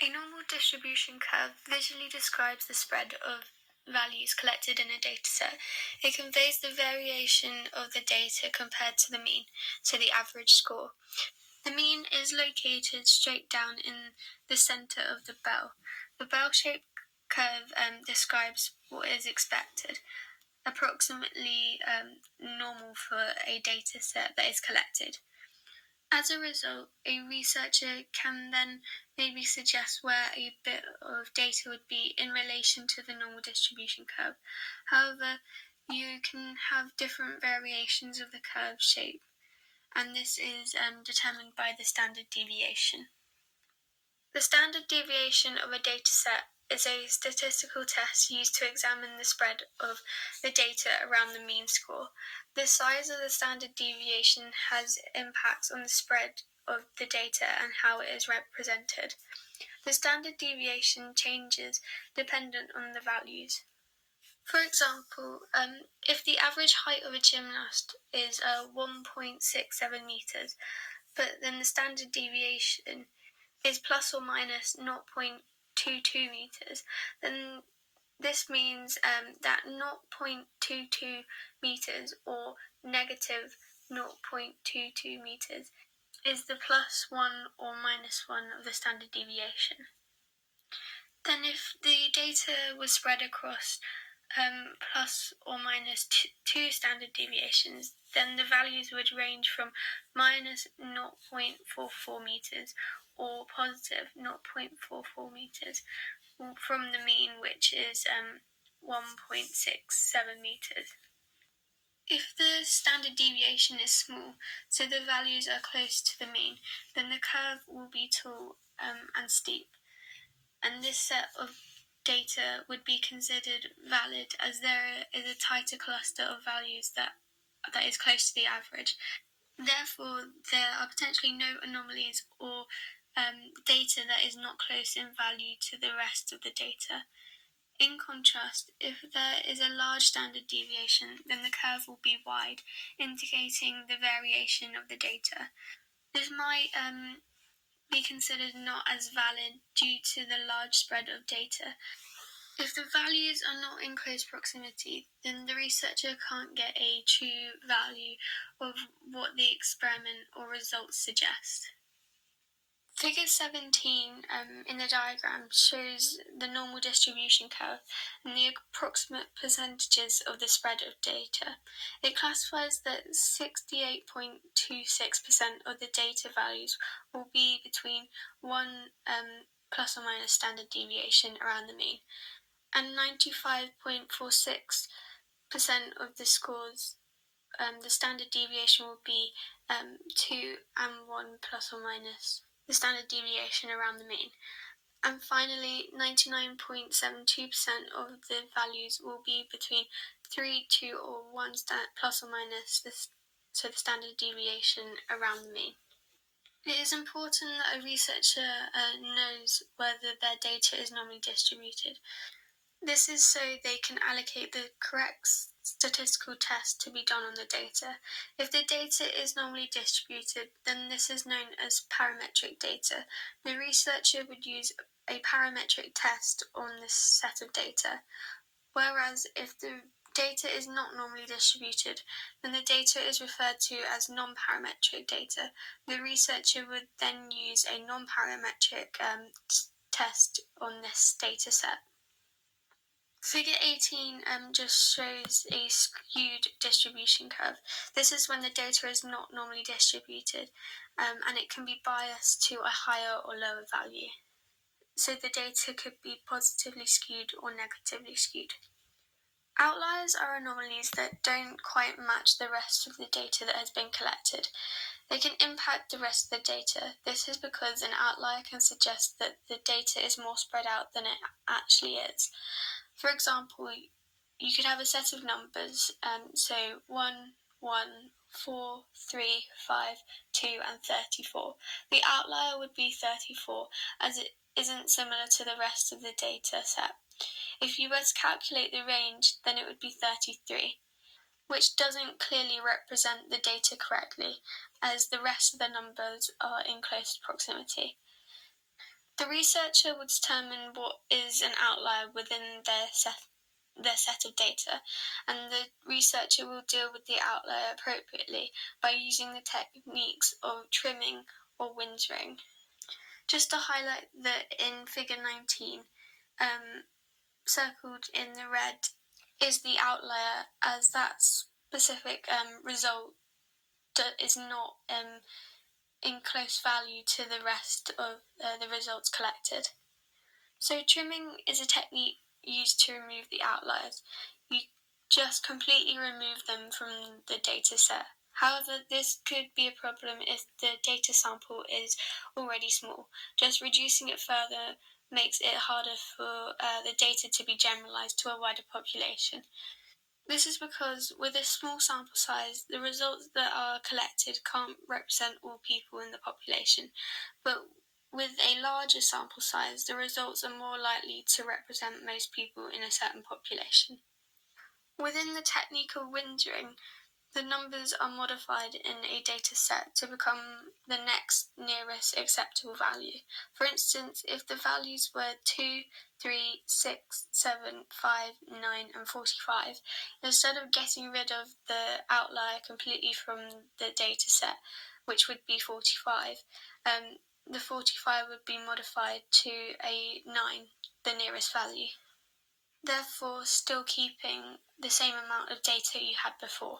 A normal distribution curve visually describes the spread of values collected in a dataset. It conveys the variation of the data compared to the mean, so the average score. The mean is located straight down in the center of the bell. The bell-shaped curve describes what is expected, approximately normal for a dataset that is collected. As a result, a researcher can then maybe suggest where a bit of data would be in relation to the normal distribution curve. However, you can have different variations of the curve shape, and this is determined by the standard deviation. The standard deviation of a dataset is a statistical test used to examine the spread of the data around the mean score. The size of the standard deviation has impacts on the spread of the data and how it is represented. The standard deviation changes dependent on the values. For example, if the average height of a gymnast is 1.67 meters, but then the standard deviation is plus or minus 0.22 meters, then this means that 0.22 meters or negative 0.22 meters is the plus 1 or minus 1 of the standard deviation. Then if the data was spread across plus or minus 2 standard deviations, then the values would range from minus 0.44 meters or positive 0.44 meters from the mean, which is 1.67 meters. If the standard deviation is small, so the values are close to the mean, then the curve will be tall and steep. And this set of data would be considered valid as there is a tighter cluster of values that is close to the average. Therefore, there are potentially no anomalies or data that is not close in value to the rest of the data. In contrast, if there is a large standard deviation, then the curve will be wide, indicating the variation of the data. This might be considered not as valid due to the large spread of data. If the values are not in close proximity, then the researcher can't get a true value of what the experiment or results suggest. Figure 17 in the diagram shows the normal distribution curve and the approximate percentages of the spread of data. It classifies that 68.26% of the data values will be between 1 plus or minus standard deviation around the mean, and 95.46% of the scores, the standard deviation will be 2 and 1 plus or minus the standard deviation around the mean. And finally, 99.72% of the values will be between 3, 2 or 1 plus or minus the standard deviation around the mean. It is important that a researcher knows whether their data is normally distributed. This is so they can allocate the correct statistical test to be done on the data. If the data is normally distributed, then this is known as parametric data. The researcher would use a parametric test on this set of data. Whereas if the data is not normally distributed, then the data is referred to as non-parametric data. The researcher would then use a non-parametric test on this data set. Figure 18 just shows a skewed distribution curve. This is when the data is not normally distributed and it can be biased to a higher or lower value. So the data could be positively skewed or negatively skewed. Outliers are anomalies that don't quite match the rest of the data that has been collected. They can impact the rest of the data. This is because an outlier can suggest that the data is more spread out than it actually is. For example, you could have a set of numbers, so 1, 1, 4, 3, 5, 2, and 34. The outlier would be 34, as it isn't similar to the rest of the data set. If you were to calculate the range, then it would be 33, which doesn't clearly represent the data correctly, as the rest of the numbers are in close proximity. The researcher will determine what is an outlier within their set of data, and the researcher will deal with the outlier appropriately by using the techniques of trimming or windowing. Just to highlight that in figure 19, circled in the red is the outlier, as that specific result is not in close value to the rest of the results collected. So trimming is a technique used to remove the outliers. You just completely remove them from the data set. However, this could be a problem if the data sample is already small. Just reducing it further makes it harder for the data to be generalized to a wider population. This is because with a small sample size, the results that are collected can't represent all people in the population, but with a larger sample size, the results are more likely to represent most people in a certain population. Within the technique of windowing, the numbers are modified in a data set to become the next nearest acceptable value. For instance, if the values were 2, 3, 6, 7, 5, 9, and 45, instead of getting rid of the outlier completely from the data set, which would be 45, the 45 would be modified to a 9, the nearest value, therefore still keeping the same amount of data you had before.